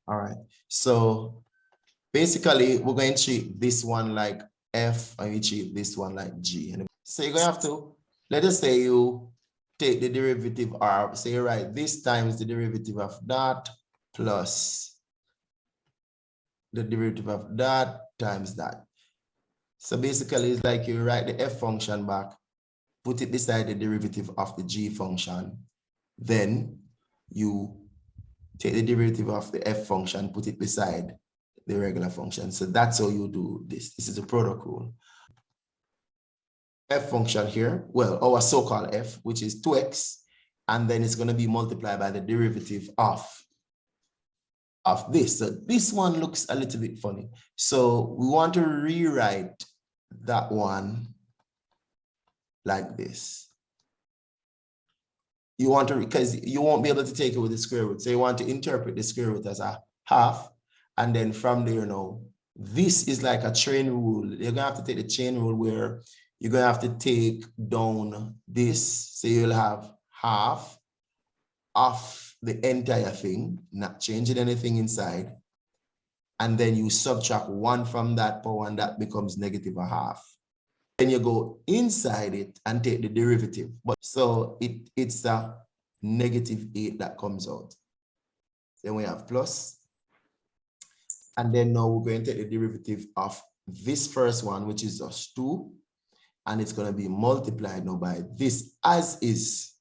All right. So basically, we're going to treat this one like F and you treat this one like G. So you're going to have to, let us say you take the derivative or say, right, this times the derivative of that plus the derivative of that times that. So basically, it's like you write the F function back, put it beside the derivative of the G function, then you take the derivative of the F function, put it beside the regular function. So that's how you do this. This is a product rule. F function here, well, our so-called F, which is 2x, and then it's going to be multiplied by the derivative of this. So this one looks a little bit funny. So we want to rewrite that one like this. You want to, because you won't be able to take it with the square root. So you want to interpret the square root as a half. And then from there now, this is like a chain rule. You're going to have to take the chain rule where you're going to have to take down this. So you'll have half of the entire thing, not changing anything inside. And then you subtract 1 from that power, and that becomes negative a half. Then you go inside it and take the derivative. But so it's a negative 8 that comes out. Then we have plus. And then now we're going to take the derivative of this first one, which is just 2. And it's going to be multiplied now by this as is,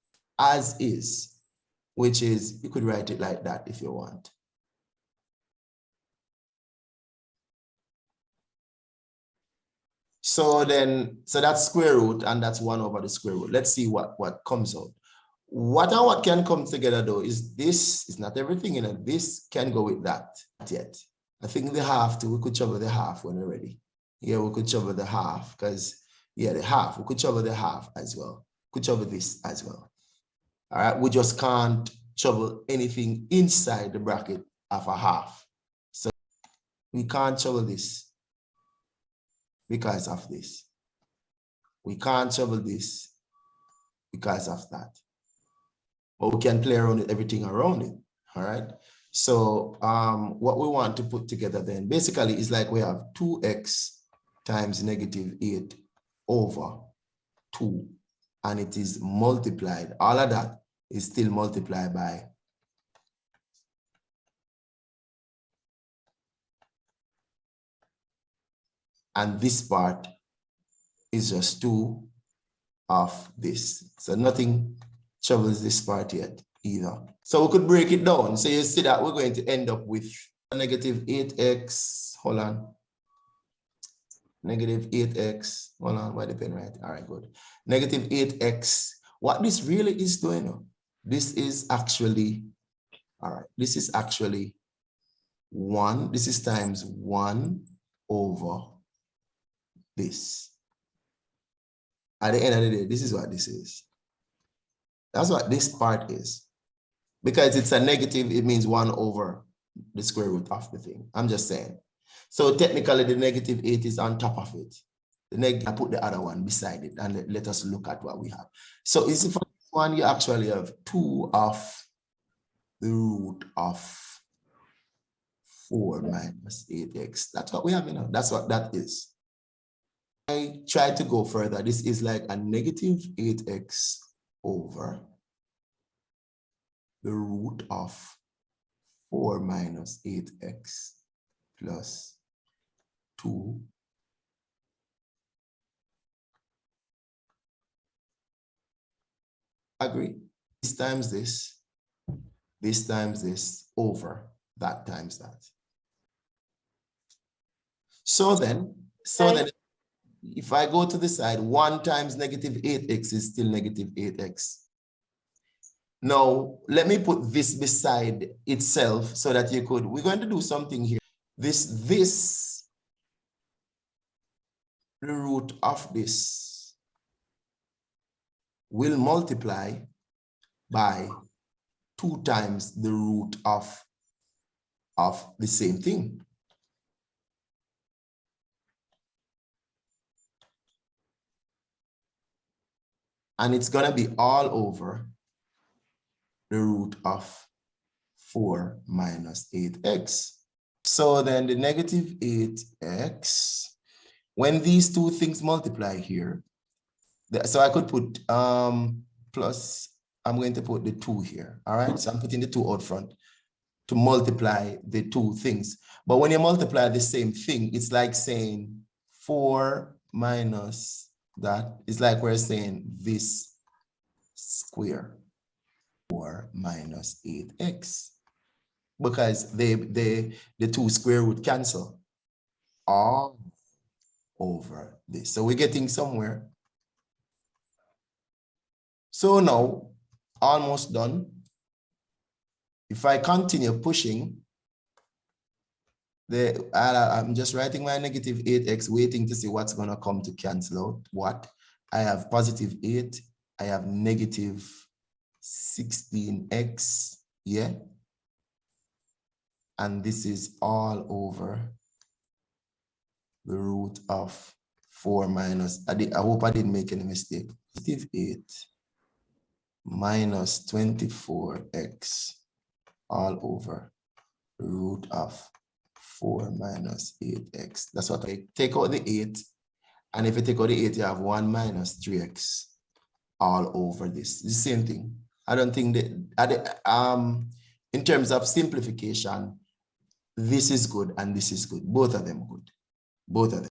which is, you could write it like that if you want. So that's square root, and that's 1 over the square root. Let's see what comes out. What can come together though is this is not everything in it. This can go with that. Not yet. I think the half too, we could cover the half when we're ready. Yeah, we could cover the half because, yeah, the half, we could cover the half as well. Could cover this as well. All right, we just can't trouble anything inside the bracket of a half. So we can't trouble this because of this. We can't trouble this because of that. But we can play around with everything around it. All right. So what we want to put together then basically is like we have 2x times negative 8 over 2. And it is multiplied. All of that is still multiplied by and this part is just 2 of this. So nothing troubles this part yet either. So we could break it down. So you see that we're going to end up with negative 8x. Hold on. Negative 8x. Hold on, why the pen right? All right, good. Negative 8x. What this really is doing, this is actually, all right, this is actually 1. This is times 1 over this. At the end of the day, this is what this is. That's what this part is. Because it's a negative, it means 1 over the square root of the thing. I'm just saying. So technically, the negative 8 is on top of it. I put the other one beside it, and let us look at what we have. So is it for this one, you actually have 2 of the root of 4 minus 8x. That's what we have, that's what that is. I try to go further. This is like a negative 8x over the root of 4 minus 8x plus 2 agree. This times this over that times that. So then if I go to the side, 1 times negative 8x is still negative 8x. Now, let me put this beside itself so that you could, we're going to do something here. The root of this will multiply by 2 times the root of the same thing. And it's going to be all over the root of 4 minus 8x. So then the negative 8x, when these two things multiply here, so I could put plus, I'm going to put the 2 here. All right, so I'm putting the 2 out front to multiply the two things. But when you multiply the same thing, it's like saying 4 minus that. It's like we're saying this square, 4 minus 8x. Because the two square root cancel all over this. So we're getting somewhere. So now, almost done. If I continue pushing, I'm just writing my negative 8x, waiting to see what's going to come to cancel out what. I have positive 8. I have negative 16x. Yeah. And this is all over the root of 4 minus, I hope I didn't make any mistake. Positive 8 minus 24x all over the root of 4 minus 8x. That's what I take out the 8. And if you take out the 8, you have 1 minus 3x all over this. The same thing. I don't think that, in terms of simplification, this is good and this is good. Both of them good. Both of them.